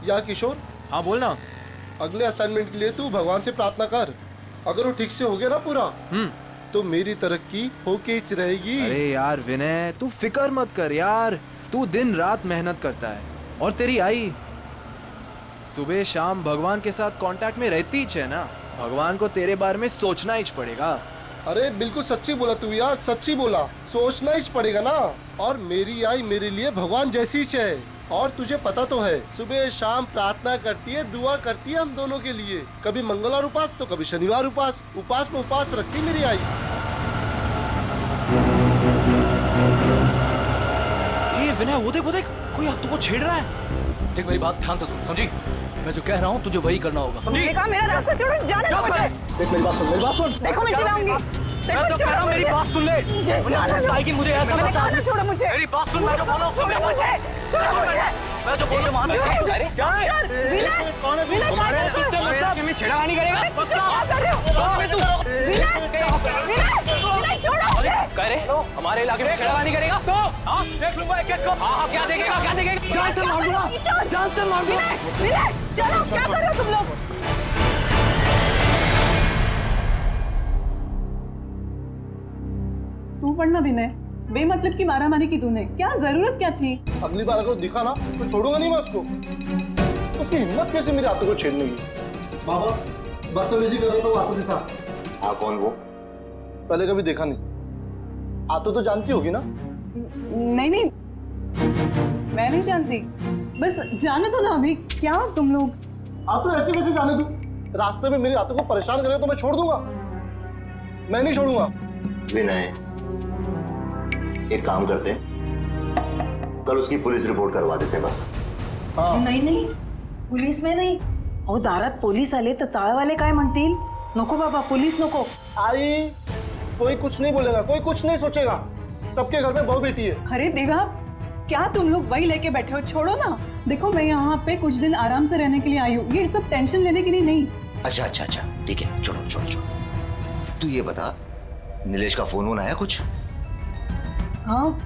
यार किशोर, हाँ बोल ना। अगले असाइनमेंट के लिए तू भगवान से प्रार्थना कर। अगर वो ठीक से हो गया ना पूरा, तो मेरी तरक्की होके ही रहेगी। अरे यार विनय, तू फिक्र मत कर यार, तू दिन रात मेहनत करता है और तेरी आई सुबह शाम भगवान के साथ कांटेक्ट में रहती ही है ना। भगवान को तेरे बारे में सोचना ही पड़ेगा। अरे बिल्कुल सच्ची बोला तू यार, सच्ची बोला, सोचना ही पड़ेगा ना। और मेरी आई मेरे लिए भगवान जैसी ही है। और तुझे पता तो है, सुबह शाम प्रार्थना करती है, दुआ करती है हम दोनों के लिए। कभी मंगलवार उपास तो कभी शनिवार उपास, उपास में उपास रखती मेरी आई। ये विनय, वो देख कोई तुमको छेड़ रहा है। देख मेरी बात ध्यान से सुन, समझी? मैं जो कह रहा हूँ तुझे वही करना होगा। देखा, मेरा रास्ता छोड़ो, जाने दो मुझे। देख मेरी बात सुन, मेरी बात सुन। देखो मैं चिल्लाऊंगी। मैं जो कह रहा हूँ मेरी बात सुन ले। कि मुझे ऐसा मैंने कहा ना छोड़ो मुझे। मेरी बात सुन, मैं जो बोल रहा हूँ सुन ले मुझे। मैं जो बोल रहा हूँ मान ले। क्या है? विनय, कौन है तू? विनय, तुम्हारे किससे मतलब कि मैं छेड़खानी करेगा? क्या कर रहे हो? विनय, छोड़ो मुझे। कह रहे हमारे इलाके में छेड़खानी करेगा? तो हाँ देख लूंगा एक-एक को। हाँ क्या देखेगा, क्या देखेगा? जान से मार दूंगा, जान से मार दूंगा। विनय, चलो, क्या कर रहे हो तुम लोग? तू पढ़ना विनय, बेमतलब की मारामारी की तूने, क्या जरूरत क्या थी? अगली बार अगर दिखा ना तो छोड़ूंगा नहीं मैं उसको। उसकी हिम्मत कैसे मेरी आंतों को छेड़ने की। बाबा बदतमीजी कर रहा था वो आंतों के साथ। हाँ कौन वो? पहले कभी देखा नहीं। आंतों तो जानती होगी ना? नहीं, मैं नहीं जानती, बस जाने दो ना अभी। क्या तुम लोग? आंतों ऐसे कैसे जाने दूं? रास्ते में मेरी आंतों को परेशान करे तो मैं छोड़ दूंगा? मैं नहीं छोड़ूंगा। विनय, एक काम करते हैं, कल उसकी पुलिस रिपोर्ट करवा देते हैं बस। हाँ नाही, पोलीस में नाही. अहो दारात पोलीस आले तर चाळवाले काय म्हणतील? नको बाबा, पोलीस नको. आई, कोई कुछ नहीं बोलेगा, कोई कुछ नहीं सोचेगा। सबके घर में बहू बेटी है। अरे देवा, क्या तुम लोग वही लेके बैठे हो? छोड़ो ना। देखो मैं यहाँ पे कुछ दिन आराम से रहने के लिए आई हूँ, ये सब टेंशन लेने के लिए नहीं। अच्छा, ठीक है, छोड़ो। तू ये बता, नीलेश का फोन आया कुछ? हाँ,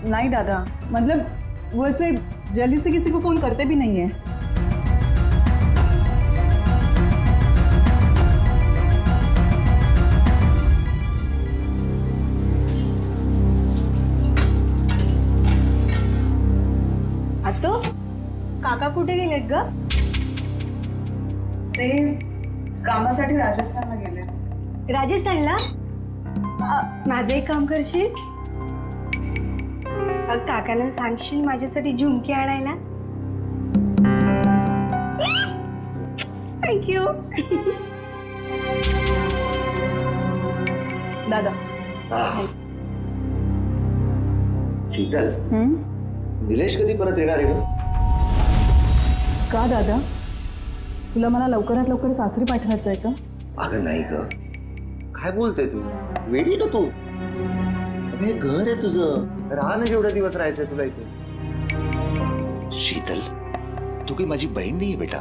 नहीं दादा, मतलब वो ऐसे जल्दी से किसी को फोन करते भी नहीं है। आतो, काका कुठे गेलेत ग? ते कामासाठी राजस्थानला गेले. राजस्थानला? माझं एक काम करशील? काकाला सांगशील माझ्यासाठी झुमके आणायला? थँक्यू. दादा. शीतल, निलेश कधी परत येणार आहे? का दादा, तुला मला लवकरात लवकर सासरी पाठवायचं आहे का? अगं नाही ग, काय बोलते तू? वेडी का तू? हे घर आहे तुझं, राहा ना जेवढे दिवस राहायचंय तुला इथे. शीतल, तू काही माझी बहीण नाहीये बेटा,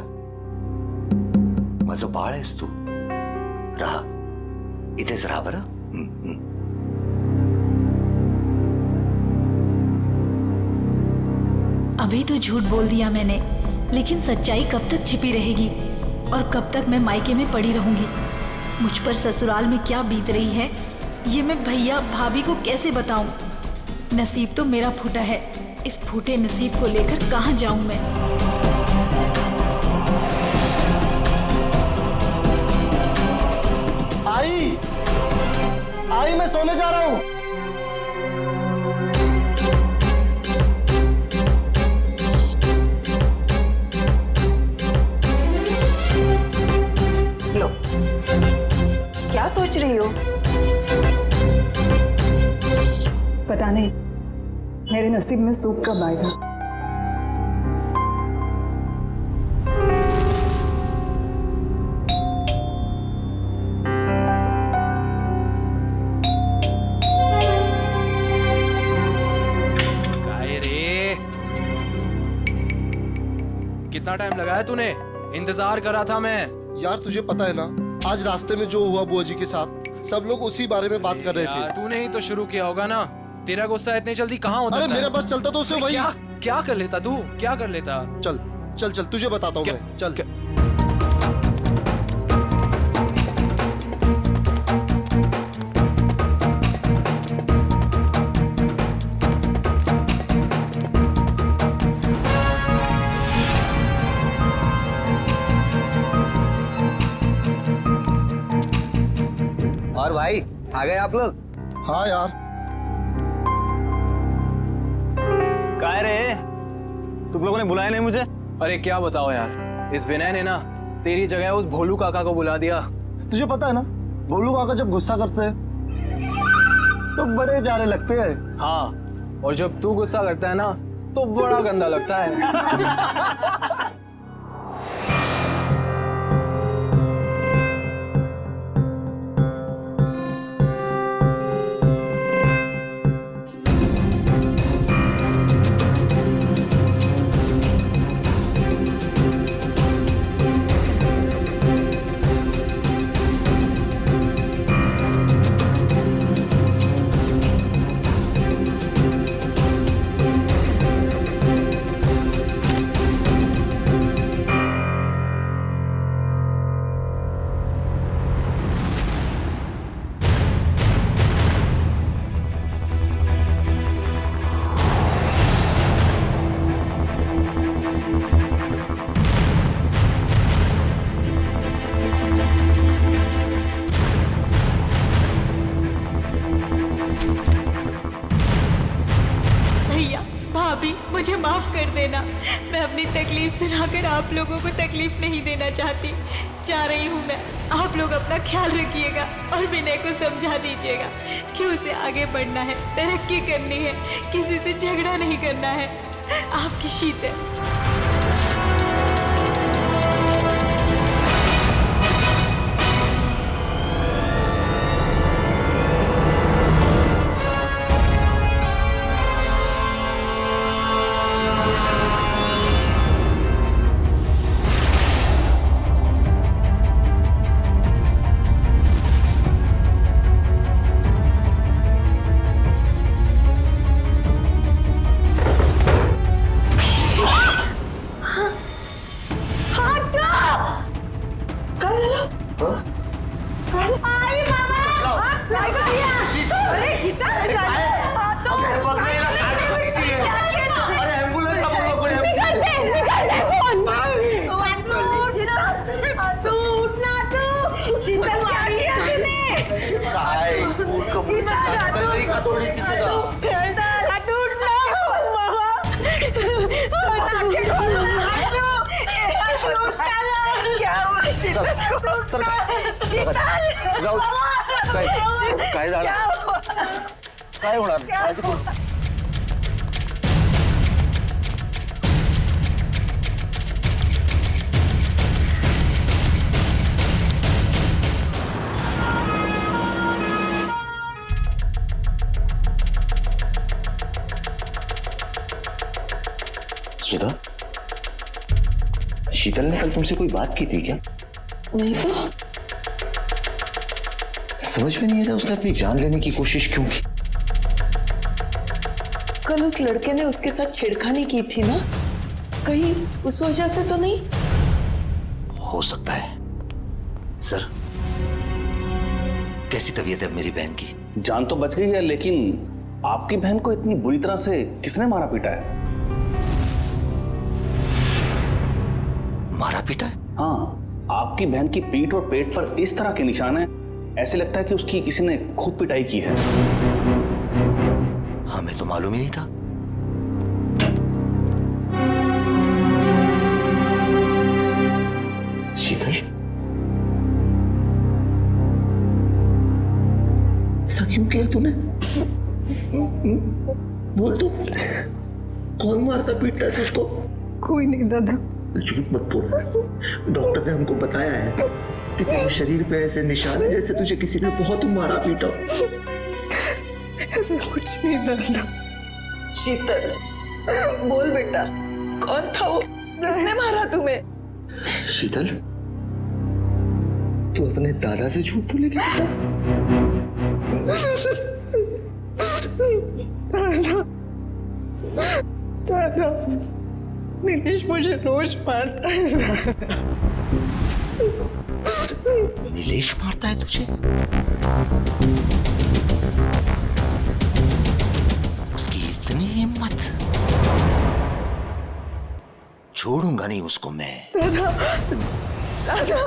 माझं बाळ आहेस तू. राहा, इथेच राहा बरं. अभी तो झूठ बोल दिया मैंने, लेकिन सच्चाई कब तक छिपी रहेगी और कब तक मैं मायके में पड़ी रहूंगी? मुझ पर ससुराल में क्या बीत रही है ये मैं भैया भाभी को कैसे बताऊं? नसीब तो मेरा फूटा है, इस फूटे नसीब को लेकर कहां जाऊं मैं? आई, मैं सोने जा रहा हूं। लो, क्या सोच रही हो? पता नहीं मेरे नसीब में सूप कब आएगा। कितना टाइम लगाया तूने? इंतजार कर रहा था मैं। यार तुझे पता है ना, आज रास्ते में जो हुआ बुआ जी के साथ, सब लोग उसी बारे में बात कर रहे थे। तूने ही तो शुरू किया होगा ना, तेरा गुस्सा इतनी जल्दी कहाँ होता अरे था? मेरा बस चलता तो उससे वही। क्या कर लेता तू, क्या कर लेता? चल चल चल, तुझे बताता हूँ क्या- मैं, चल। और भाई आ गए आप लोग? हाँ यार, काय रे, तुम लोगों ने बुलाया नहीं मुझे? अरे क्या बताओ यार, इस विनय ने ना तेरी जगह उस भोलू काका को बुला दिया। तुझे पता है ना, भोलू काका जब गुस्सा करते हैं तो बड़े प्यारे लगते हैं। हाँ, और जब तू गुस्सा करता है ना तो बड़ा गंदा लगता है। भैया भाभी मुझे माफ कर देना। मैं अपनी तकलीफ सुनाकर आप लोगों को तकलीफ नहीं देना चाहती। जा रही हूँ मैं। आप लोग अपना ख्याल रखिएगा और विनय को समझा दीजिएगा कि उसे आगे बढ़ना है, तरक्की करनी है, किसी से झगड़ा नहीं करना है। आपकी शीतल। काय झालं? काय होणार? सुधा, शीतल ने कल तुमसे कोई बात की थी क्या? नहीं तो समझ में नहीं आ रहा उसने अपनी जान लेने की कोशिश क्यों की? कल उस लड़के ने उसके साथ छेड़खानी की थी ना, कहीं उस वजह से तो नहीं? हो सकता है। सर, कैसी तबीयत है मेरी बहन की? जान तो बच गई है, लेकिन आपकी बहन को इतनी बुरी तरह से किसने मारा पीटा है? मारा पीटा है? हाँ, आपकी बहन की पीठ और पेट पर इस तरह के निशान हैं, ऐसे लगता है कि उसकी किसी ने खूब पिटाई की है। हमें तो मालूम ही नहीं था। शीतल, ऐसा क्यों किया तूने? बोल तो, कौन मारता पीटता है उसको? कोई नहीं दादा। झूठ मत बोल। डॉक्टर ने हमको बताया है कि तेरे शरीर पे ऐसे निशान है जैसे तुझे किसी ने बहुत मारा पीटा। ऐसा कुछ नहीं दादा। शीतल, बोल बेटा, कौन था वो? किसने मारा तुम्हें? शीतल, तू अपने दादा से झूठ बोलेगी बेटा? दादा, दादा, नीलेश मुझे रोज मारता है। नीलेश मारता है तुझे? उसकी इतनी हिम्मत, छोड़ूंगा नहीं उसको मैं। दादा, दादा।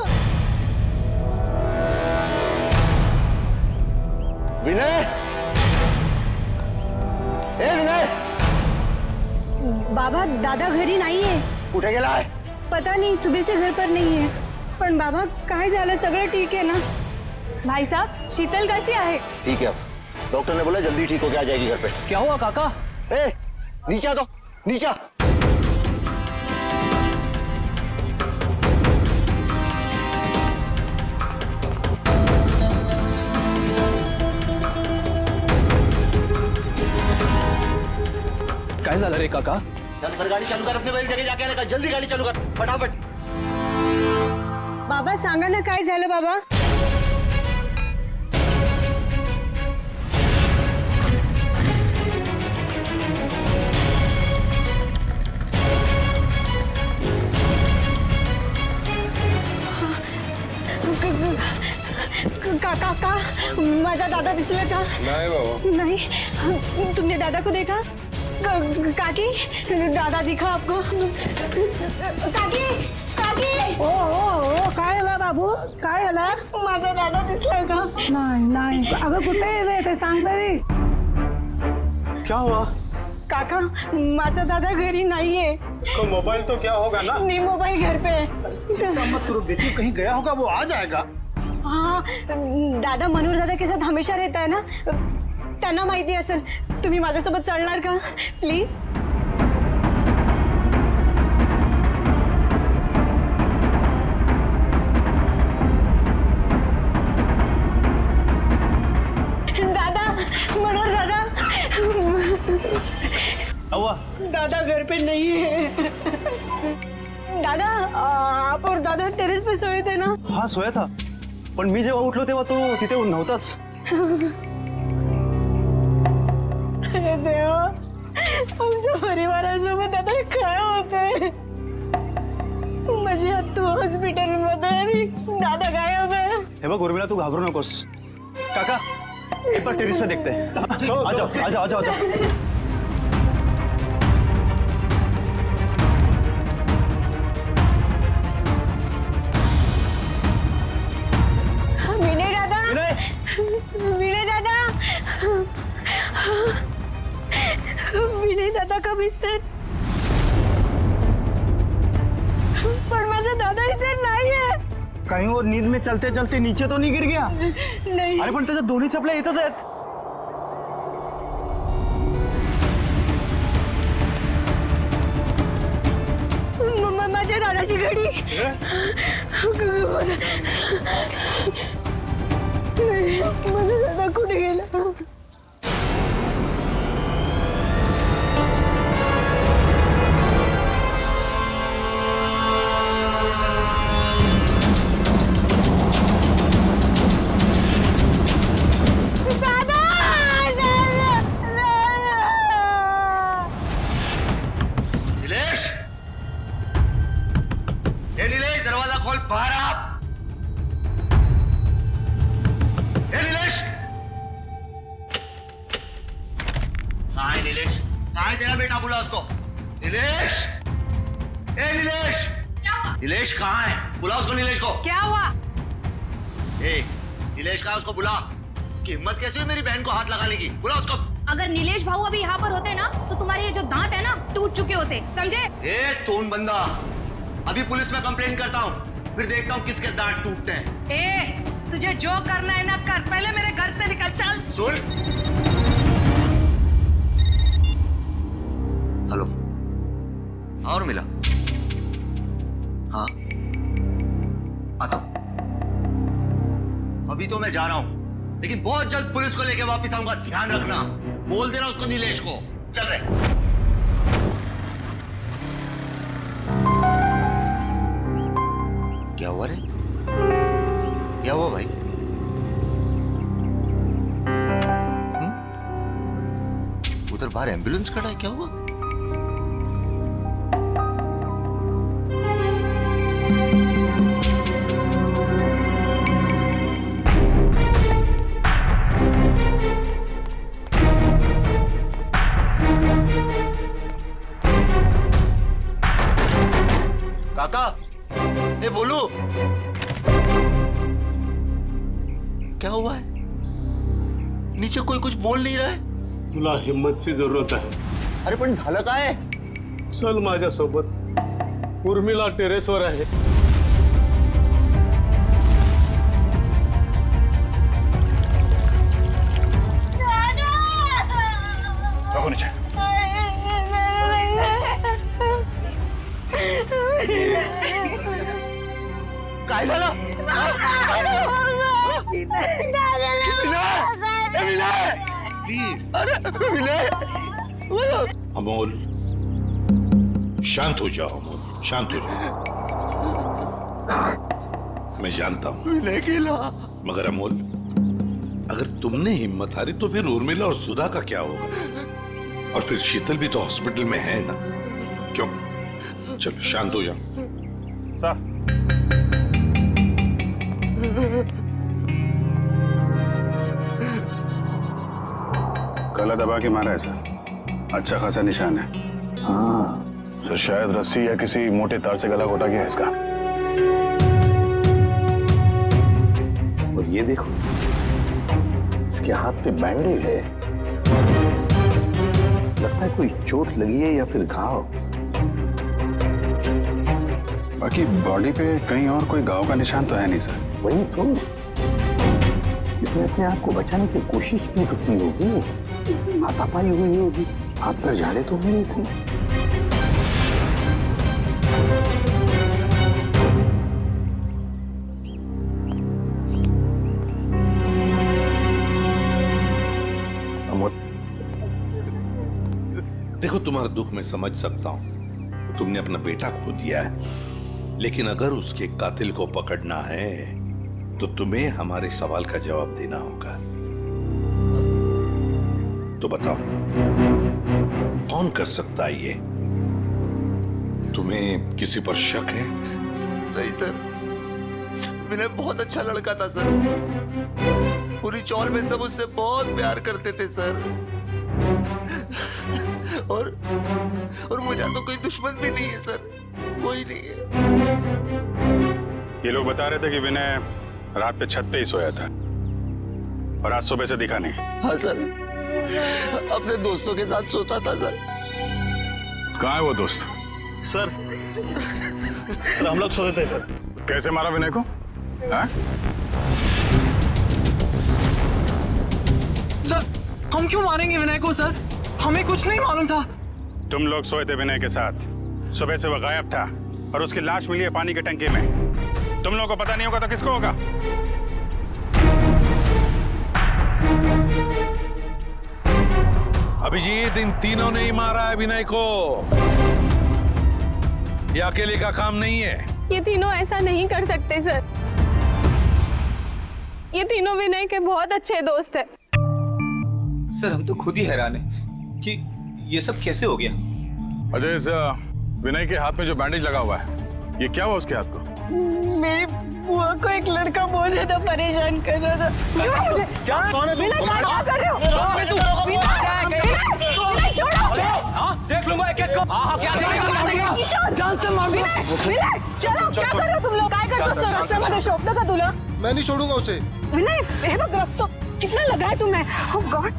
विनय, ए विनय, बाबा दादा घरी नाहीये. कुठे गेलाय? पता नहीं, सुबह से घर पर नहीं है. पण बाबा काय झालं, सगळं ठीक आहे ना? भाई साहब, शीतल कशी आहे? ठीक है, अब डॉक्टर ने बोला जल्दी ठीक होके आ जाएगी घर पे। क्या हुआ काका? ए, नीचे आ, तो नीचे आ। काय झालं रे काका? चल कर, गाड़ी चालू कर, अपने एक जगह जाके आने, जल्दी गाड़ी चालू कर फटाफट। बाबा सांगा ना, काय झालं बाबा? काका, माझा दादा दिसला का? नहीं बाबा। नहीं, तुमने दादा को देखा? काकी, दादा दिखा आपको? काकी, काकी! ओ ओ ओ, काय झालं बाबू? काय झालं? माझा दादा दिसला का? नाही नाही, अगं कुठे आहे ते सांग तरी. क्या हुआ? काका, माझा दादा घरी नाहीये. उसका मोबाइल तो क्या होगा ना? नहीं, मोबाइल घर पे है. मत करो बेटी, कहीं गया होगा, वो आ जाएगा। हाँ, दादा मनोहर दादा के साथ हमेशा रहता है ना, त्यांना माहिती असेल. तुम्ही माझ्यासोबत चालणार का प्लीज? दादा, मनोहर दादा. हुआ? दादा घर पे नहीं है. दादा, आप और दादा टेरेस पे सोए थे ना? हाँ सोया था, पण मी जेव्हा उठलो तेव्हा तो तिथे नव्हताच. अरे देवा, आमच्या परिवारासोबत आता काय होतंय? माझी तू हॉस्पिटलमध्ये आणि दादा गायब आहे. हे बघ उर्मिला, तू घाबरू नकोस. काका, एक बार टेरेस पे देखते हैं. आ जाओ, आ जाओ, आ जाओ, आ जाओ. विनय दादा, विनय दादा, विनय दादा कब दिसतात? पण माझा दादा इथे नाहीये. कहीं वो नींद में चलते चलते नीचे तो नहीं गिर गया? नाही. अरे पण त्याच्या दोन्ही चपल्या इथंच आहेत. माझ्या दादाची घडी. माझा दादा कुठे गेला? नीलेश, ए नीलेश, दरवाजा खोल, बाहर आ। ए नीलेश, कहाँ है नीलेश? कहाँ है तेरा बेटा? बुला उसको. नीलेश, ए नीलेश, नीलेश कहाँ है? बुला उसको, नीलेश को. क्या हुआ? ए नीलेश कहाँ है? उसको बुला. उसकी हिम्मत कैसे हुई मेरी बहन को हाथ लगाने की? बुला उसको. अगर नीलेश भाऊ अभी यहाँ पर होते ना, तो तुम्हारे ये जो दांत है ना, टूट चुके होते, समझे? ए तोन बंदा, अभी पुलिस में कंप्लेंट करता हूँ, फिर देखता हूँ किसके दांत टूटते हैं. ए, तुझे जो करना है ना कर, पहले मेरे घर से निकल, चल. सुन. हेलो, और मिला? हाँ, आता हूं. अभी तो मैं जा रहा हूं, लेकिन बहुत जल्द पुलिस को लेके वापस आऊंगा. ध्यान रखना. बोल देना उसको, नीलेश को. चल रहे. क्या हुआ रे? क्या हुआ भाई? उधर बाहर एम्बुलेंस खड़ा है, क्या हुआ? हुआ है? नीचे कोई कुछ बोल नहीं रहा है. तुला हिम्मतची जरूरत आहे. अरे पण झालं काय? चल माझ्यासोबत. उर्मिला टेरेसवर आहे. काय झालं? प्लीज. अरे विनय. अमोल, शांत हो जाओ अमोल, शांत हो जाओ. मैं जानता हूं विनय केला. मगर अमोल, अगर तुमने हिम्मत हारी तो फिर उर्मिला और सुधा का क्या होगा? और फिर शीतल भी तो हॉस्पिटल में है ना. क्यों? चलो शांत हो जाओ. साहब गला दबा के मारा है सर. अच्छा खासा निशान है. हाँ सर, शायद रस्सी या किसी मोटे तार से गला घोटा गया है इसका. और ये देखो, इसके हाथ पे बैंडेज है. लगता है कोई चोट लगी है या फिर घाव. बाकी बॉडी पे कहीं और कोई घाव का निशान तो है नहीं सर. वही तो, इसने अपने आप को बचाने की कोशिश भी तो की होगी. हाथापाई हुई होगी, हाथ पर झाड़े तो हुए इसने. देखो, तुम्हारा दुख मैं समझ सकता हूं. तुमने अपना बेटा खो दिया है, लेकिन अगर उसके कातिल को पकड़ना है तो तुम्हें हमारे सवाल का जवाब देना होगा. तो बताओ, कौन कर सकता है ये? तुम्हें किसी पर शक है? नहीं सर, विनय बहुत अच्छा लड़का था सर. पूरी चौल में सब उससे बहुत प्यार करते थे सर. और मुझे तो कोई दुश्मन भी नहीं है सर, कोई नहीं है. ये लोग बता रहे थे कि विनय रात पे छत पे ही सोया था और आज सुबह से दिखा नहीं. हाँ सर, अपने दोस्तों के साथ सोता था सर. कहाँ है वो दोस्त? सर हम लोग सोते थे सर. कैसे मारा विनय को? हाँ? सर, हम क्यों मारेंगे विनय को सर? हमें कुछ नहीं मालूम था. तुम लोग सोए थे विनय के साथ. सुबह से वो गायब था और उसकी लाश मिली है पानी की टंकी में. तुम लोगों को पता नहीं होगा तो किसको होगा? अभिजीत, इन तीनों ने ही मारा है विनय को. ये अकेले का काम नहीं है. ये तीनों ऐसा नहीं कर सकते सर. ये तीनों विनय के बहुत अच्छे दोस्त हैं. सर, हम तो खुद ही हैरान हैं कि ये सब कैसे हो गया. अजय, इस विनय के हाथ में जो बैंडेज लगा हुआ है, ये क्या हुआ उसके हाथ को? मेरी बुआ को एक लड़का बहुत ज्यादा परेशान कर रहा था. क्या? विनय, क्या कर रहे हो? देख लूंगा एक एक को. हाँ, क्या देखेगा? जान से मार. विनय, चलो, क्या कर रहे हो तुम लोग? काय करतो रस्त्यामध्ये शोभतं का तुला? मैं नहीं छोड़ूंगा उसे. विनय, हे बघ रक्त कितना लगा है तुम्हें. ओह गॉड.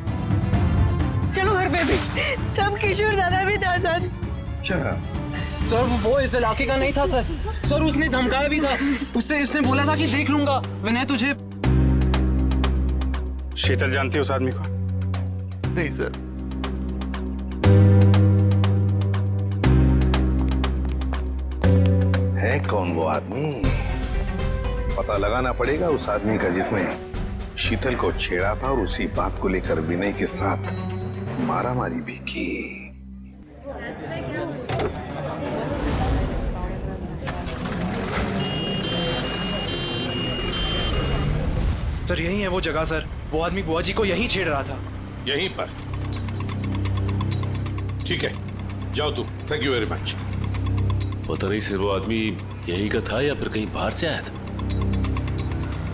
चलो घर पे भी. तब किशोर दादा भी था सर. सर, वो इस इलाके का नहीं था सर. सर, उसने धमकाया भी था. उसने बोला था कि देख लूंगा विनय तुझे. शीतल जानती है उस आदमी को? नहीं सर. है कौन वो आदमी? पता लगाना पड़ेगा उस आदमी का जिसने शीतल को छेड़ा था और उसी बात को लेकर विनय के साथ मारामारी भी की. सर, यही है वो जगह सर. वो आदमी बुआ जी को यहीं छेड़ रहा था. यहीं पर. ठीक है, जाओ तुम. Thank you very much. पता नहीं सर, वो आदमी यहीं का था या फिर कहीं बाहर से आया था.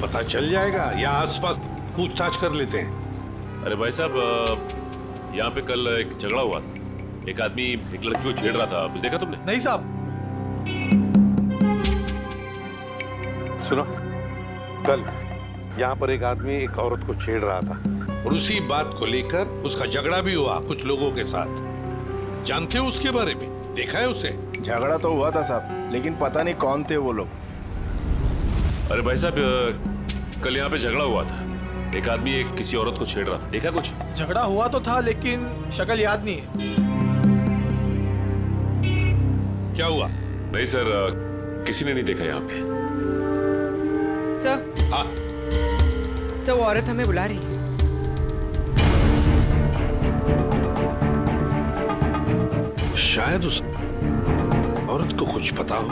पता चल जाएगा, या आसपास पूछताछ कर लेते हैं. अरे भाई साहब, यहाँ पे कल एक झगड़ा हुआ था. एक आदमी एक लड़की को छेड़ रहा था. कुछ देखा तुमने? नहीं साहब. सुनो, कल यहाँ पर एक आदमी एक औरत को छेड़ रहा था और उसी बात को लेकर उसका झगड़ा भी हुआ कुछ लोगों के साथ। जानते हो उसके बारे में? देखा है उसे? झगड़ा तो हुआ था साहब, लेकिन पता नहीं कौन थे वो लोग। अरे भाई साहब, कल यहाँ पे झगड़ा हुआ था। एक आदमी एक किसी औरत को छेड़ रहा था। देखा कुछ? झगड़ा हुआ तो था, लेकिन शक्ल याद नहीं है। क्या हुआ? नहीं सर, किसी ने नहीं देखा यहाँ पे। सर, हाँ सर वो औरत हमें बुला रही है। शायद उस औरत को कुछ पता हो।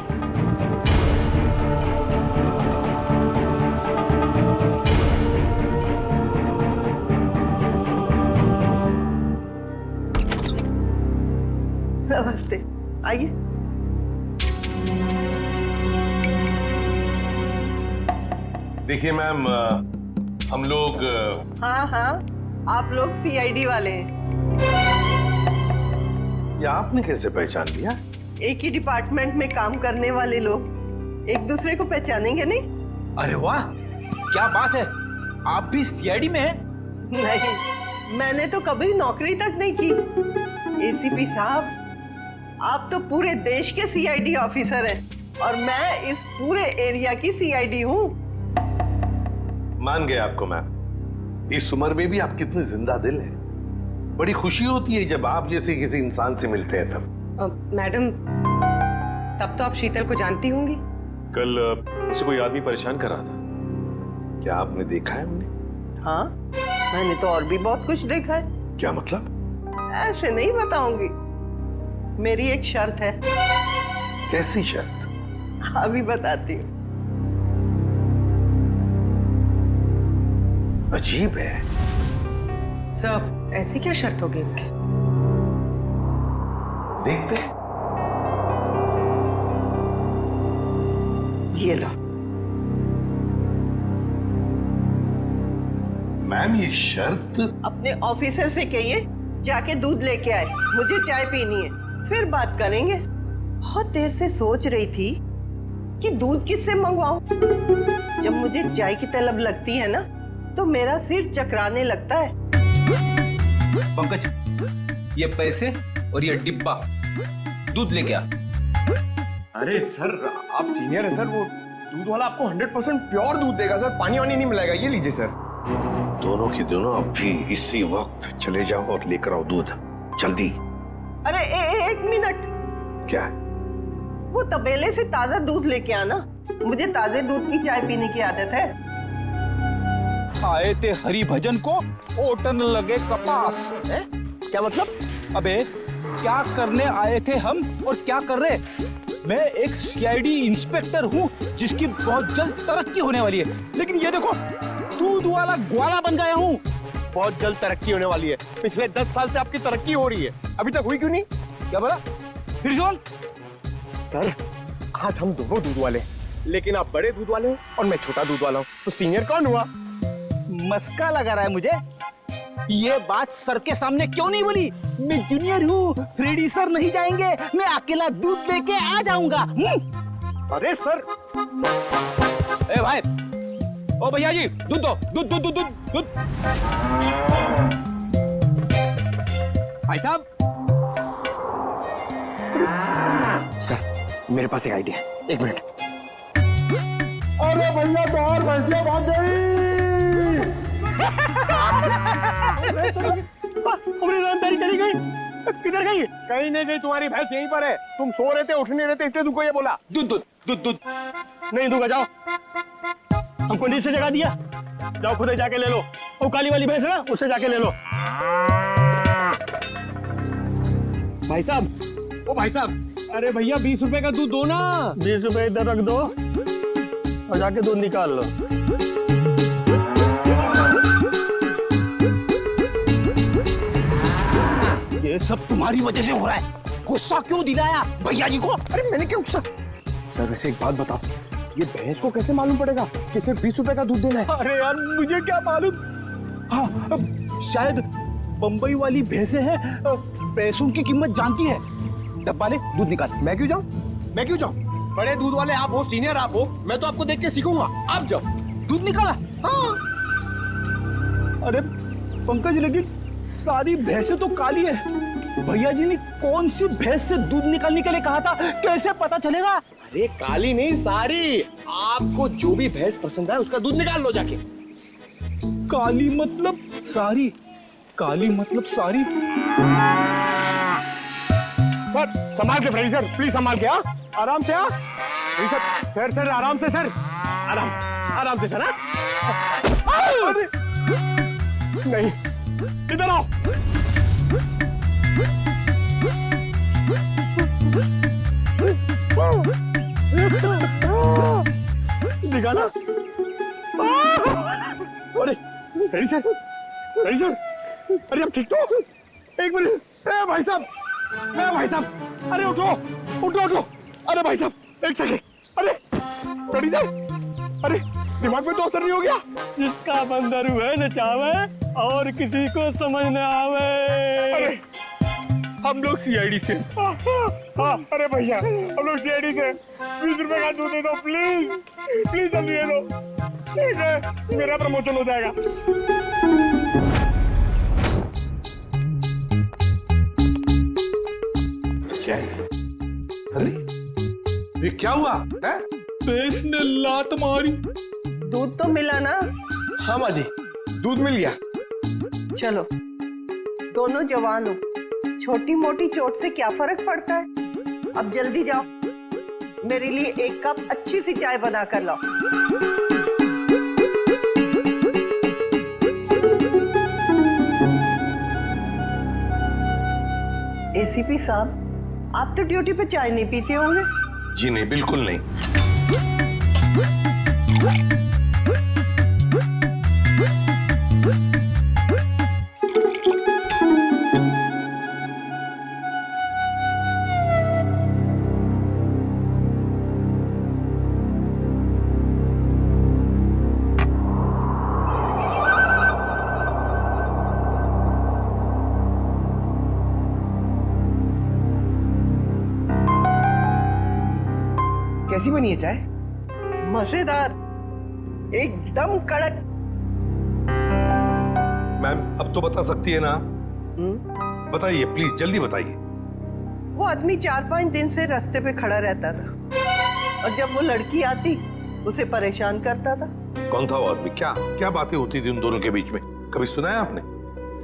नमस्ते, आइए। देखिए मैम, हम लोग हाँ हाँ, आप लोग सीआईडी वाले हैं। ये आपने कैसे पहचान लिया? एक ही डिपार्टमेंट में काम करने वाले लोग एक दूसरे को पहचानेंगे नहीं? अरे वाह, क्या बात है, आप भी सीआईडी में हैं? नहीं, मैंने तो कभी नौकरी तक नहीं की। एसीपी साहब, आप तो पूरे देश के सीआईडी ऑफिसर हैं और मैं इस पूरे एरिया की सीआईडी हूँ। मान गए आपको मैम। इस उम्र में भी आप कितने जिंदा दिल हैं। बड़ी खुशी होती है जब आप जैसे किसी इंसान से मिलते हैं तब। मैडम, तब तो आप शीतल को जानती होंगी। कल उसे कोई आदमी परेशान कर रहा था। क्या आपने देखा है उन्हें? हाँ, मैंने तो और भी बहुत कुछ देखा है। क्या मतलब? ऐसे नहीं बताऊंगी, मेरी एक शर्त है। कैसी शर्त? अभी बताती हूँ। अजीब है। सब ऐसी क्या शर्त होगी इनकी? देखते हैं। ये लो। मैम ये शर्त? अपने ऑफिसर से कहिए जाके दूध लेके आए, मुझे चाय पीनी है, फिर बात करेंगे। बहुत देर से सोच रही थी कि दूध किससे मंगवाऊं। जब मुझे चाय की तलब लगती है ना, तो मेरा सिर चकराने लगता है। पंकज, ये पैसे और ये डिब्बा दूध लेके आ। अरे सर, आप सीनियर है सर, वो दूध वाला आपको 100% प्योर दूध देगा सर, पानी वानी नहीं मिलाएगा। ये लीजिए सर। दोनों के दोनों अभी इसी वक्त चले जाओ और लेकर आओ दूध, जल्दी। अरे एक मिनट। क्या? वो तबेले से ताजा दूध लेके आना, मुझे ताजे दूध की चाय पीने की आदत है। आए थे हरि भजन को, ओटन लगे कपास है? क्या मतलब? अबे क्या करने आए थे हम और क्या कर रहे? मैं एक सीआईडी इंस्पेक्टर हूँ जिसकी बहुत जल्द तरक्की होने वाली है, लेकिन ये देखो दूध वाला ग्वाला बन गया हूँ। बहुत जल्द तरक्की होने वाली है। पिछले 10 साल से आपकी तरक्की हो रही है, अभी तक हुई क्यों नहीं? क्या बोला? फिर सुन। सर, आज हम दोनों दूध वाले हैं, लेकिन आप बड़े दूध वाले हो और मैं छोटा दूध वाला हूँ, तो सीनियर कौन हुआ? मस्का लगा रहा है मुझे। ये बात सर के सामने क्यों नहीं बोली? मैं जूनियर हूँ, फ्रेडी सर नहीं जाएंगे, मैं अकेला दूध लेके आ जाऊंगा। अरे सर। ए भाई, ओ भैया जी, दूध दो, दूध दूध दूध दूध दूध। भाई साहब। सर, मेरे पास एक आइडिया है, 1 मिनट। अरे भैया, तो और भैंसिया भाग गई। हमारी रामदारी चली गई। किधर गई? कहीं नहीं गई, तुम्हारी भैंस यहीं पर है। तुम सो रहे थे, उठ नहीं रहे थे, इसलिए तुमको ये बोला। दूध दूध दूध दूध। नहीं दूंगा, जाओ। हमको नीचे जगा दिया, जाओ खुद ही जाके ले लो। वो काली वाली भैंस है ना, उससे जाके ले लो। भाई साहब, ओ भाई साहब, अरे भैया 20 रुपए का दूध दो ना। 20 रुपए इधर रख दो और जाके दूध निकाल लो। ये सब तुम्हारी वजह से हो रहा है। गुस्सा क्यों दिलाया भैया जी को? अरे मैंने क्या गुस्सा? सर वैसे एक बात बताओ, ये भैंस को कैसे मालूम पड़ेगा कि सिर्फ 20 रुपए का दूध देना है? अरे यार, मुझे क्या मालूम। हाँ, शायद बंबई वाली भैंसें हैं, पैसों की कीमत जानती है। डब्बा ले, दूध निकाल। मैं क्यों जाऊं? मैं क्यों जाऊं? बड़े दूध वाले आप हो, सीनियर आप हो, मैं तो आपको देख के सीखूंगा। आप जाओ। दूध निकाला। हाँ। अरे पंकज, लेकिन सारी भैंसें तो काली है। भैया जी ने कौन सी भैंस से दूध निकालने के लिए कहा था, कैसे पता चलेगा? अरे काली नहीं, सारी। आपको जो भी भैंस पसंद है उसका दूध निकाल लो जाके। काली मतलब सारी, काली मतलब सारी। सर संभाल के फ्रेडी सर, प्लीज संभाल के। आराम से। फ्रेडी सर, सर आराम से सर, आराम से सर। अरे नहीं, इधर आओ। दिखाना। अरे फ्रेडी सर, अरे अब ठीक तो? एक मिनट, भाई साहब, अरे उठो। अरे भाई साहब, एक सेकंड। अरे फ्रेडी सर, अरे दिमाग में तो असर नहीं हो गया? जिसका बंदर हुए नचावे और किसी को समझ न आवे। अरे हम लोग सीआईडी से। हाँ, अरे भैया हम लोग सीआईडी से। 20 रुपए का दूध दे दो प्लीज जल्दी दे दो। ठीक है, मेरा प्रमोशन हो जाएगा। क्या है? अरे ये क्या हुआ है? भैंस ने लात मारी। दूध तो मिला ना? हाँ माँ जी, दूध मिल गया। चलो, दोनों जवान हो, छोटी मोटी चोट से क्या फर्क पड़ता है। अब जल्दी जाओ, मेरे लिए 1 कप अच्छी सी चाय बना कर लाओ। एसीपी साहब, आप तो ड्यूटी पे चाय नहीं पीते होंगे? जी नहीं, बिल्कुल नहीं। कैसी बनी है चाय? मजेदार, एकदम कड़क। मैम अब तो बता सकती है ना? बताइए प्लीज, जल्दी बताइए। वो आदमी 4-5 दिन से रास्ते पे खड़ा रहता था और जब वो लड़की आती उसे परेशान करता था। कौन था वो आदमी? क्या बातें होती थी उन दोनों के बीच में? कभी सुना है आपने?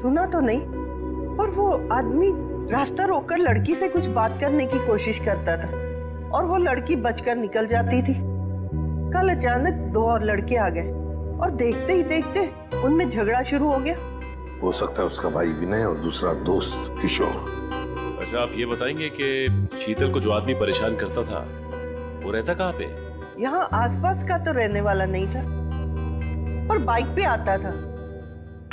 सुना तो नहीं, पर वो आदमी रास्ता रोककर लड़की से कुछ बात करने की कोशिश करता था और वो लड़की बचकर निकल जाती थी। कल अचानक 2 और लड़के आ गए और देखते ही देखते उनमें झगड़ा शुरू हो गया। हो सकता है उसका भाई विनय और दूसरा दोस्त किशोर। अच्छा, आप ये बताएंगे कि शीतल को जो आदमी परेशान करता था वो रहता कहाँ पे? यहाँ आसपास का तो रहने वाला नहीं था, पर बाइक पे आता था।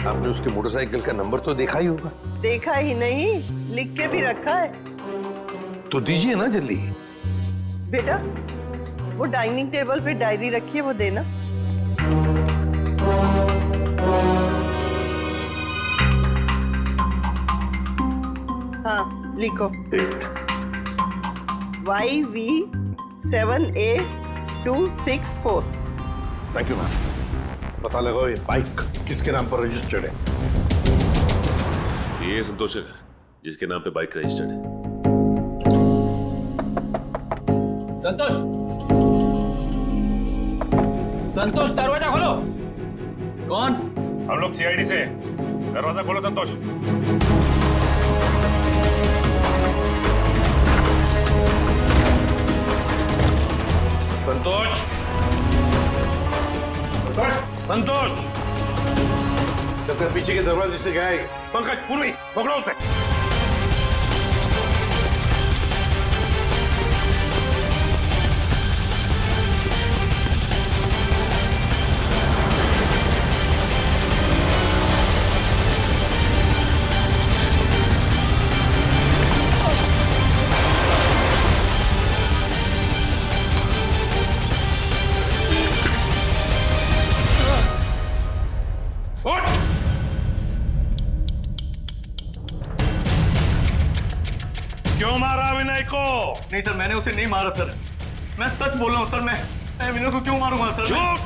आपने उसके मोटरसाइकिल का नंबर तो देखा ही होगा। देखा ही नहीं, लिख के भी रखा है। तो दीजिए ना जल्दी। बेटा, वो डाइनिंग टेबल पे डायरी रखी है, वो देना। हाँ, लिखो। YV7A264। Thank you ma'am. पता लगाओ ये बाइक किसके नाम पर रजिस्टर्ड है। ये संतोष का घर, जिसके नाम पे बाइक रजिस्टर्ड है। संतोष, दरवाजा खोलो। कौन? हम लोग सीआईडी से। दरवाजा खोलो संतोष। संतोष पीछे के दरवाजे से गया है। पंकज, पूर्वी, पकड़ो उसे। क्यों मारा विनय को? नहीं सर, मैंने उसे नहीं मारा सर। मैं सच बोल रहा हूँ सर। मैं विनय को क्यों मारूंगा सर? झूठ!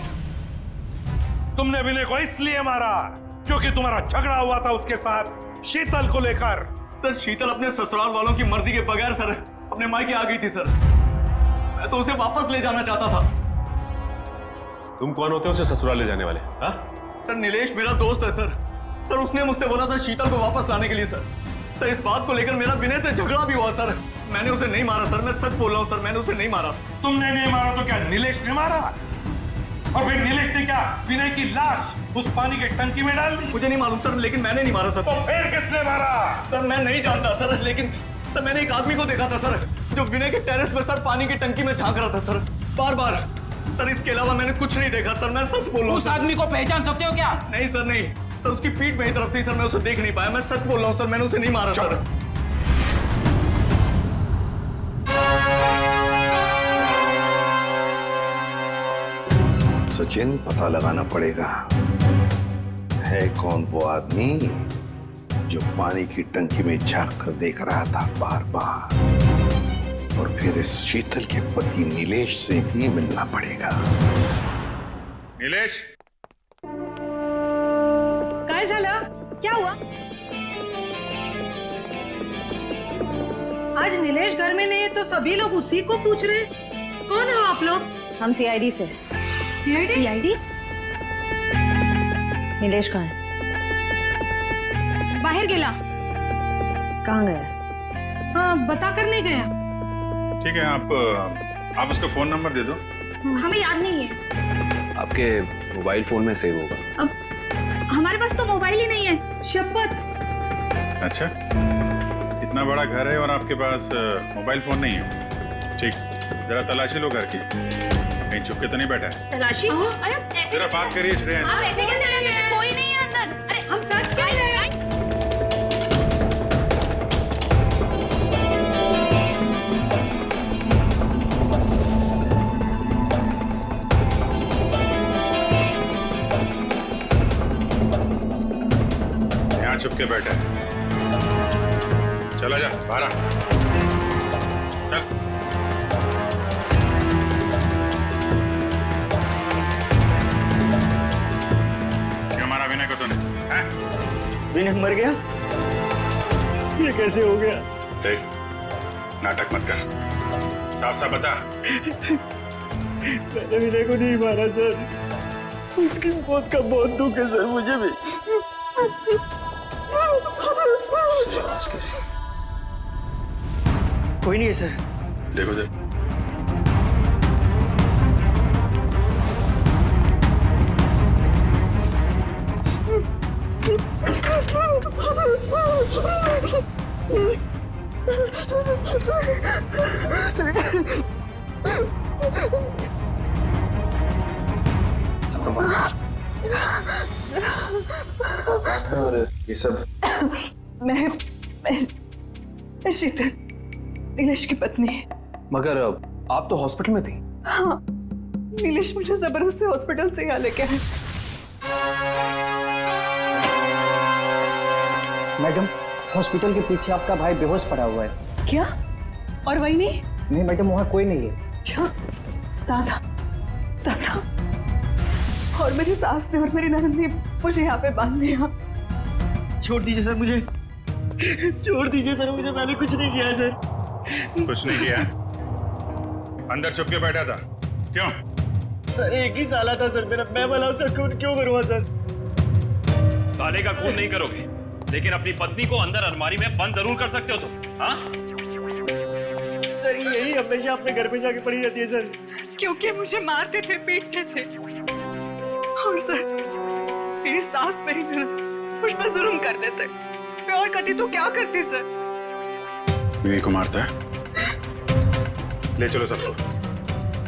तुमने विनय को इसलिए मारा क्योंकि तुम्हारा झगड़ा हुआ था उसके साथ शीतल को लेकर। सर शीतल अपने ससुराल वालों की मर्जी के बगैर सर अपने मायके आ गई थी सर। मैं तो उसे वापस ले जाना चाहता था। तुम कौन होते हो उसे ससुराल ले जाने वाले? हाँ? सर नीलेश मेरा दोस्त है सर। सर उसने मुझसे बोला था शीतल को वापस लाने के लिए सर। सर इस बात को लेकर मेरा विनय से झगड़ा भी हुआ सर। मैंने उसे नहीं मारा सर, मैं सच बोल रहा हूँ सर, मैंने उसे नहीं मारा। तुमने नहीं मारा तो क्या नीलेश ने मारा? और फिर नीलेश ने क्या विनय की लाश उस पानी के टंकी में डाल दी? मुझे नहीं मालूम सर, लेकिन मैंने नहीं मारा सर। तो फिर किसने मारा? सर मैं नहीं जानता सर, लेकिन सर मैंने एक आदमी को देखा था सर, जो विनय के टेरेस पर सर पानी की टंकी में झांक रहा था सर, बार बार। सर इसके अलावा मैंने कुछ नहीं देखा सर, मैं सच बोल रहा हूँ। उस आदमी को पहचान सकते हो क्या? नहीं सर नहीं सर, उसकी पीठ मेरी तरफ थी सर, मैं उसे देख नहीं पाया। मैं सच बोल रहा हूँ सर, मैंने उसे नहीं मारा सर। सचिन, पता लगाना पड़ेगा है कौन वो आदमी जो पानी की टंकी में झांक कर देख रहा था बार बार। और फिर इस शीतल के पति नीलेश से भी मिलना पड़ेगा। नीलेश, काय झालं? क्या हुआ? आज नीलेश घर में नहीं है तो सभी लोग उसी को पूछ रहे हैं। कौन हो आप लोग? हम सीआईडी से। सीआईडी? नीलेश कहाँ है? बाहर गेला। कहाँ गया? हाँ, बता कर नहीं गया। ठीक है, आप उसका फोन नंबर दे दो। हमें याद नहीं है। आपके मोबाइल फोन में सेव होगा। अब हमारे पास तो मोबाइल ही नहीं है, शपथ। अच्छा, इतना बड़ा घर है और आपके पास मोबाइल फोन नहीं है? ठीक, जरा तलाशी लो घर की, कहीं छुप के तो नहीं बैठा है? तलाशी? अरे ऐसे जरा बात करिए श्रेया। आप ऐसे कैसे रह रहे हैं? कोई नहीं है अंदर। अरे हम सच कह रहे हैं। यहाँ छुप के बैठा है। चला जा बाहर आ। चल। क्यों मारा विनय को तूने? विनय मर गया? ये कैसे हो गया? देख, नाटक मत कर, साफ साफ बता। मैंने विनय को नहीं मारा सर, उसकी मौत का बहुत दुख है सर, मुझे भी। कोई नहीं है सर। देखो सर, ये सब मैं शीतल, नीलेश की पत्नी। मगर आप तो हॉस्पिटल में थी। हाँ, नीलेश मुझे जबरदस्ती हॉस्पिटल से यहाँ लेके आए। मैडम, हॉस्पिटल के पीछे आपका भाई बेहोश पड़ा हुआ है। क्या? और वही नहीं? नहीं मैडम, वहाँ कोई नहीं है। क्या? दादा, दादा और मेरी सास ने और मेरी ननद ने मुझे यहाँ पे बांध लिया। छोड़ दीजिए सर मुझे, छोड़ दीजिए सर मुझे, मैंने कुछ नहीं किया सर। कुछ नहीं किया? अंदर छुप के बैठा था, क्यों? सर एक ही साला था सर मेरा, मैं भला उसका खून क्यों करूँगा सर? साले का खून नहीं करोगे, लेकिन अपनी पत्नी को अंदर अलमारी में बंद जरूर कर सकते हो तुम। हाँ? सर यही हमेशा अपने घर पे जाके पड़ी रहती है सर। क्योंकि मुझे मारते थे, पीटते थे। और सर मेरी सास, मेरी ननद मुझ पर जुल्म करते थे। मैं और करती तो क्या करती सर? विनय को मारता है? ले चलो सबको,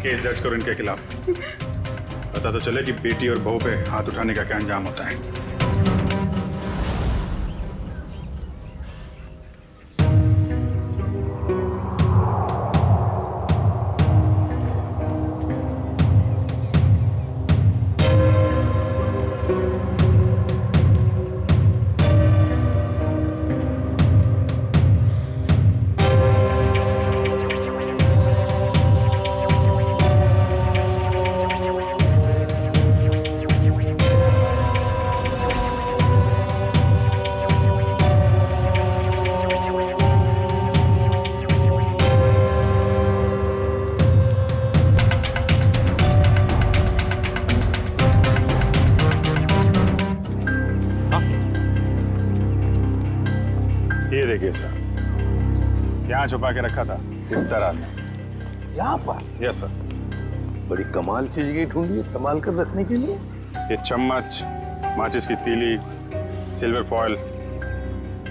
केस दर्ज करो इनके खिलाफ। पता तो चले कि बेटी और बहू पे हाथ उठाने का क्या अंजाम होता है। देखिए सर, यहाँ छुपा के रखा था इस तरह। यहाँ पर? Yes sir. बड़ी कमाल चीज की ढूंढी है संभाल कर रखने के लिए। ये चम्मच, माचिस की तीली, सिल्वर फॉयल,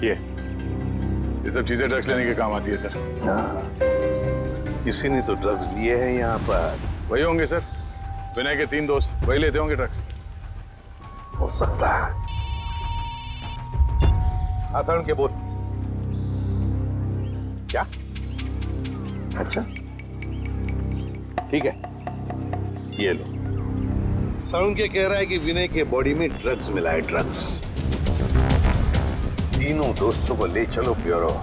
ये सब चीजें ड्रग्स लेने के काम आती है सर। हाँ, किसी ने तो ड्रग्स लिए हैं यहाँ पर। वही होंगे सर, विनय के 3 दोस्त, वही लेते होंगे ड्रग्स। हो सकता है। आसान के बोल। क्या? अच्छा, ठीक है, ये लो। साउंड के कह रहा है कि विनय के बॉडी में ड्रग्स मिला है, ड्रग्स। तीनों दोस्तों को ले चलो ब्यूरो।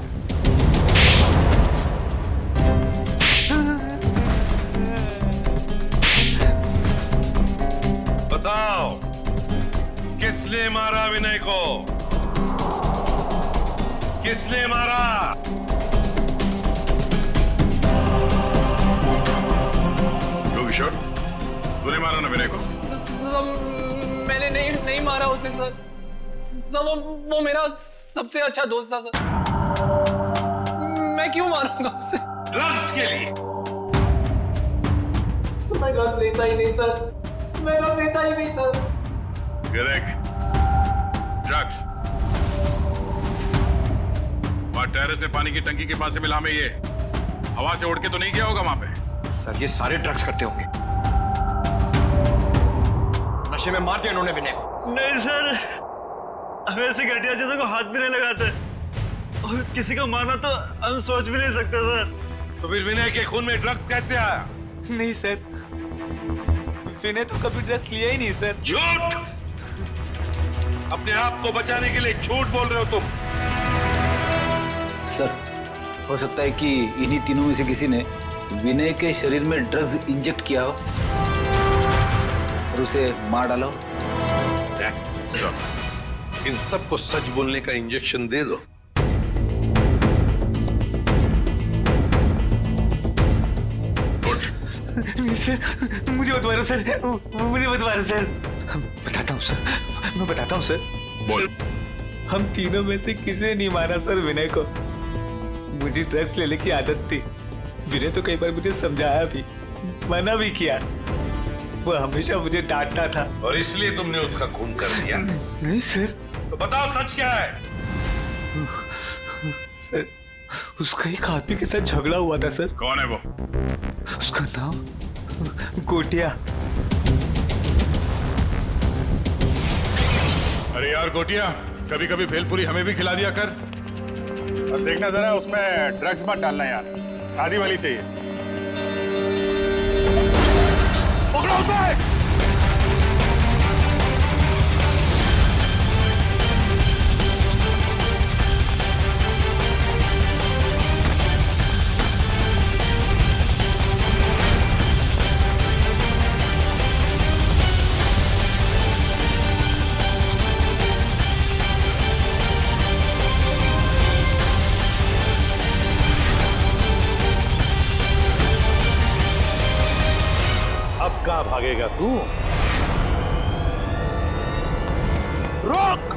बताओ, किसने मारा विनय को? किसने मारा? किशोर, तूने मारा ना विनय को? मैंने नहीं मारा उसे सर। वो मेरा सबसे अच्छा दोस्त था सर। मैं क्यों मारूंगा उसे? ड्रग्स के लिए? मैं ड्रग्स लेता ही नहीं सर। मैं ड्रग्स लेता ही नहीं सर। Correct, drugs. वहां टेरेस में पानी की टंकी के पास से मिला में ये हवा से उड़ के तो नहीं गया होगा वहां पे? सर ये सारे ड्रग्स करते होंगे। नशे में मार दिया इन्होंने विनय को। नहीं सर, हम ऐसे घटिया चीजों को हाथ भी नहीं लगाते, और किसी को मारना तो हम सोच भी नहीं सकते सर। तो फिर विनय के खून में ड्रग्स कैसे आया? नहीं सर, विनय तो कभी ड्रग्स लिया ही नहीं सर। झूठ! अपने आप को बचाने के लिए झूठ बोल रहे हो तुम। सर, हो सकता है कि इन्हीं तीनों में से किसी ने विनय के शरीर में ड्रग्स इंजेक्ट किया हो और उसे मार डाला हो। इन सबको सच बोलने का इंजेक्शन दे दो। सर मुझे मत मारो सर, मुझे मत मारो सर। बताता हूँ सर, मैं बताता हूँ सर। बोल। हम तीनों में से किसी ने नहीं मारा सर विनय को। मुझे ड्रग्स लेने की आदत थी। विनय तो कई बार मुझे समझाया भी, मना भी किया। वो हमेशा मुझे डांटता था। और इसलिए तुमने उसका खून कर दिया? नहीं सर। तो बताओ सच क्या है? सर उसका एक आदमी के साथ झगड़ा हुआ था सर। कौन है वो? उसका नाम गोटिया। अरे यार गोटिया, कभी कभी भेलपुरी हमें भी खिला दिया कर। और देखना जरा उसमें ड्रग्स मत डालना यार, शादी वाली चाहिए। पकड़ो उसे! अब कहाँ भागेगा तू? रोक!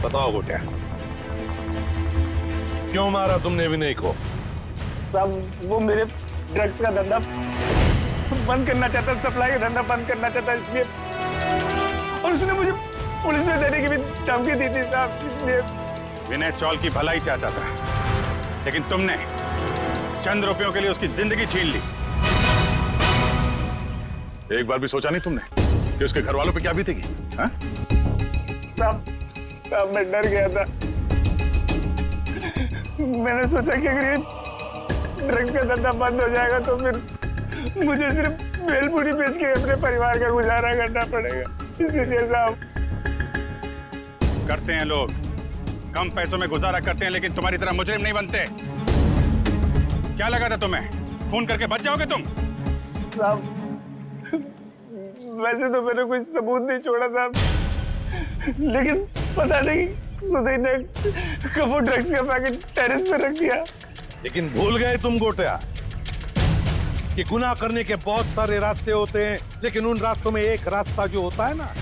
बताओ गोटिया, क्यों मारा तुमने विनय को? सब वो मेरे ड्रग्स का धंधा बंद करना चाहता, सप्लाई का धंधा बंद करना चाहता, इसलिए। और उसने मुझे पुलिस में देने की भी धमकी दी थी साहब, इसलिए। विनय चौल की भलाई चाहता था, लेकिन तुमने चंद रुपयों के लिए उसकी जिंदगी छीन ली। एक बार भी सोचा नहीं तुमने कि उसके घर वालों पे क्या बीतेगी? हाँ? साहब मैं डर गया था। मैंने सोचा कि अगर ये ड्रग्स का धंधा बंद हो जाएगा तो फिर मुझे सिर्फ भेलपुरी बेच के अपने परिवार का गुजारा करना पड़ेगा, इसीलिए साहब। करते हैं लोग, कम पैसों में गुजारा करते हैं लेकिन तुम्हारी तरह मुजरिम नहीं बनते। क्या लगा था तुम्हें? खून करके बच जाओगे तुम? साहब, वैसे तो मैंने कोई सबूत नहीं छोड़ा था, लेकिन पता नहीं सुधीर ने कब वो ड्रग्स का पैकेट टेरेस पे रख दिया। लेकिन भूल गए तुम गोटिया कि गुनाह करने के बहुत सारे रास्ते होते हैं, लेकिन उन रास्तों में एक रास्ता जो होता है ना,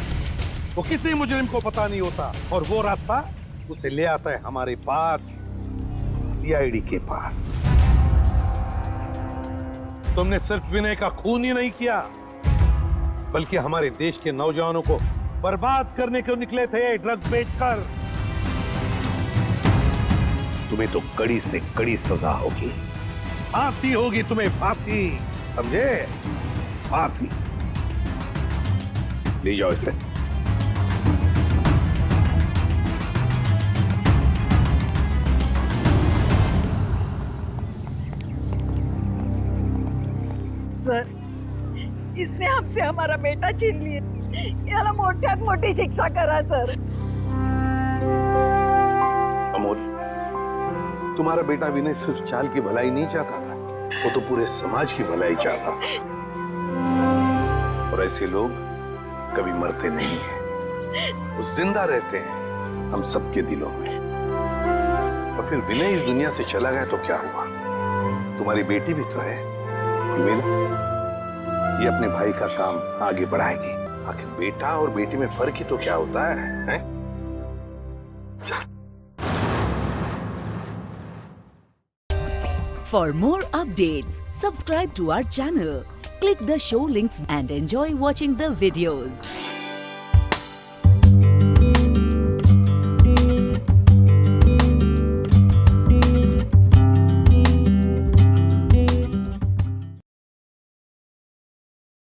वो किसी मुजरिम को पता नहीं होता, और वो रास्ता उसे ले आता है हमारे पास, सीआईडी के पास। तुमने सिर्फ विनय का खून ही नहीं किया, बल्कि हमारे देश के नौजवानों को बर्बाद करने को निकले थे ड्रग्स बेचकर। तुम्हें तो कड़ी से कड़ी सजा होगी, फांसी होगी तुम्हें, फांसी, समझे? फांसी। ले जाओ इसे। सर, इसने हमसे हमारा बेटा छीन लिया, याला मोठ्यात मोठी शिक्षा करा सर। अमोल, तुम्हारा बेटा विनय सिर्फ चाल की भलाई नहीं चाहता था, वो तो पूरे समाज की भलाई चाहता था। और ऐसे लोग कभी मरते नहीं हैं, वो जिंदा रहते हैं हम सबके दिलों में। और फिर विनय इस दुनिया से चला गया तो क्या हुआ? तुम्हारी बेटी भी तो है, उर्मिला, ये अपने भाई का काम आगे बढ़ाएगी। आखिर बेटा और बेटी में फर्क ही तो क्या होता है? For more updates, subscribe to our channel, click the show links and enjoy watching the videos.